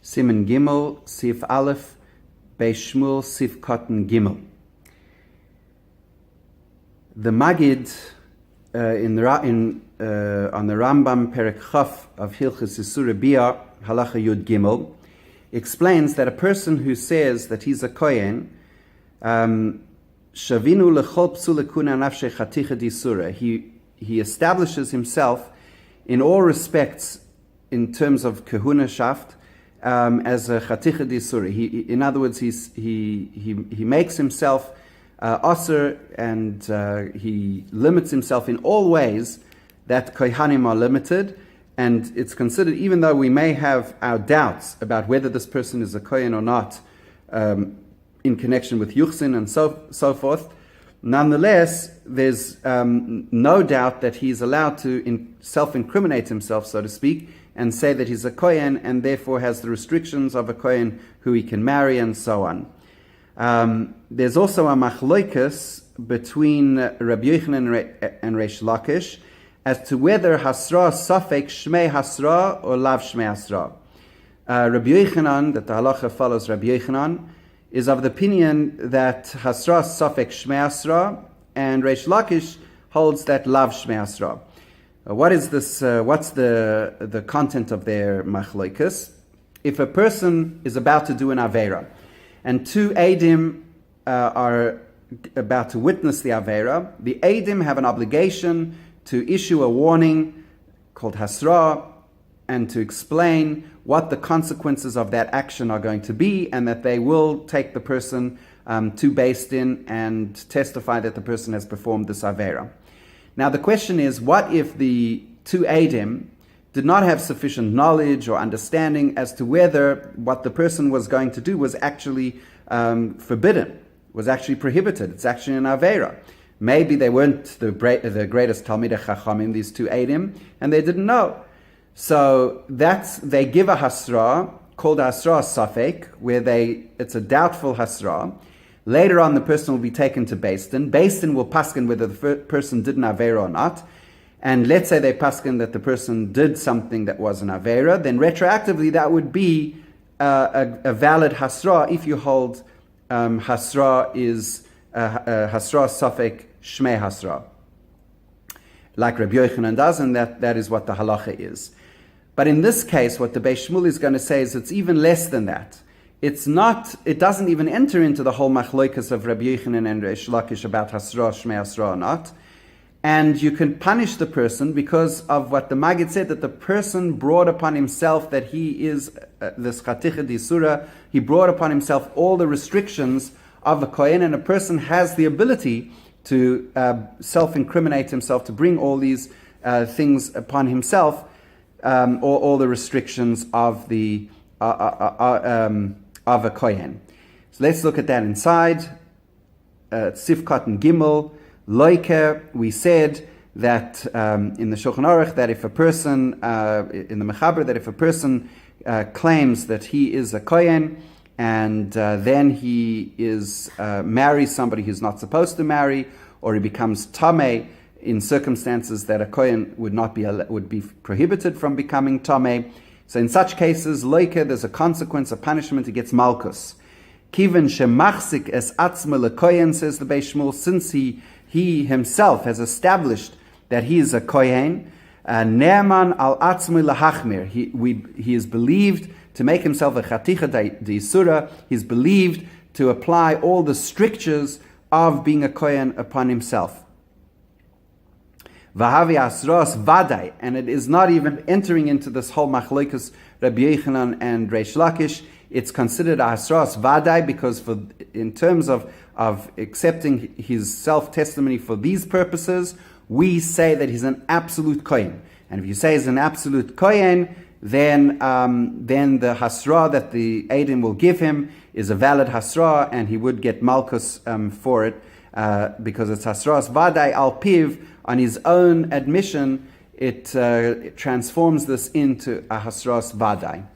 Siman Gimel, Sif Aleph, Beis Shmuel, Sif Cotton Gimel. The Magid on the Rambam Perek Chaf of Hilchos Isur Bia Halacha Yud Gimel explains that a person who says that he's a Kohen, Shavinu lechol psule kuna nafshe chaticha d'isura. He establishes himself in all respects in terms of kahunashaft as a chaticha d'isura. In other words, he makes himself aser, and he limits himself in all ways that kohanim are limited. And it's considered, even though we may have our doubts about whether this person is a kohen or not, in connection with yuchsin and so forth, nonetheless, there's no doubt that he's allowed to self-incriminate himself, so to speak, and say that he's a kohen, and therefore has the restrictions of a kohen who he can marry, and so on. There's also a machloikus between Rabbi Yochanan and Reish Lakish as to whether hasra safek shmei hasra or lav shmei hasra. Rabbi Yochanan, that the halacha follows Rabbi Yochanan, is of the opinion that hasra safek shmei hasra, and Reish Lakish holds that lav shmei hasra. What is this? What's the content of their machloikus? If a person is about to do an avera, and two Eidim are about to witness the Avera, the Eidim have an obligation to issue a warning called Hasra and to explain what the consequences of that action are going to be, and that they will take the person to Beis Din and testify that the person has performed this Avera. Now the question is, what if the two Eidim did not have sufficient knowledge or understanding as to whether what the person was going to do was actually forbidden, was actually prohibited? It's actually an Avera. Maybe they weren't the greatest Talmidei Chachamim, these two Eidim, and they didn't know. So they give a Hasra, called Hasra Safek, where it's a doubtful Hasra. Later on, the person will be taken to Beis Din. Beis Din will paskin whether the person did an Avera or not. And let's say they paskin that the person did something that was an Avera, then retroactively that would be a valid Hasra if you hold Hasra is Hasra Safek Shmei Hasra, like Rabbi Yochanan does, and that is what the halacha is. But in this case, what the Beis Shmuel is going to say is it's even less than that. It doesn't even enter into the whole machloikas of Rabbi Yochanan and Reish Lakish about Hasra, Shmei Hasra or not. And you can punish the person because of what the Maggid said, that the person brought upon himself that he is this chaticha d'isura. He brought upon himself all the restrictions of a kohen, and a person has the ability to self-incriminate himself, to bring all these things upon himself, all the restrictions of a kohen. So let's look at that inside. Sifkat and Gimel. Loike, we said that in the Shulchan Aruch that if a person, in the Mechaber, that if a person claims that he is a kohen and then he marries somebody who's not supposed to marry, or he becomes tamei in circumstances that a kohen would be prohibited from becoming tamei. So in such cases, loike, there's a consequence, a punishment. He gets malchus. Kiven shemachzik es atzma lekohen, says the Beis Shmuel, since he himself has established that he is a kohen, ne'eman al atzmi lahachmir. He is believed to make himself a chaticha d'isura. He's believed to apply all the strictures of being a kohen upon himself. Vahavi asros vadai, and it is not even entering into this whole machlokas Rabbi Yochanan and Reish Lakish. It's considered a asros vadai because in terms of accepting his self-testimony for these purposes, we say that he's an absolute kohen. And if you say he's an absolute kohen, then the hasra that the Eidim will give him is a valid hasra, and he would get malchus for it, because it's hasras vadai al piv. On his own admission, it transforms this into a hasras vadai.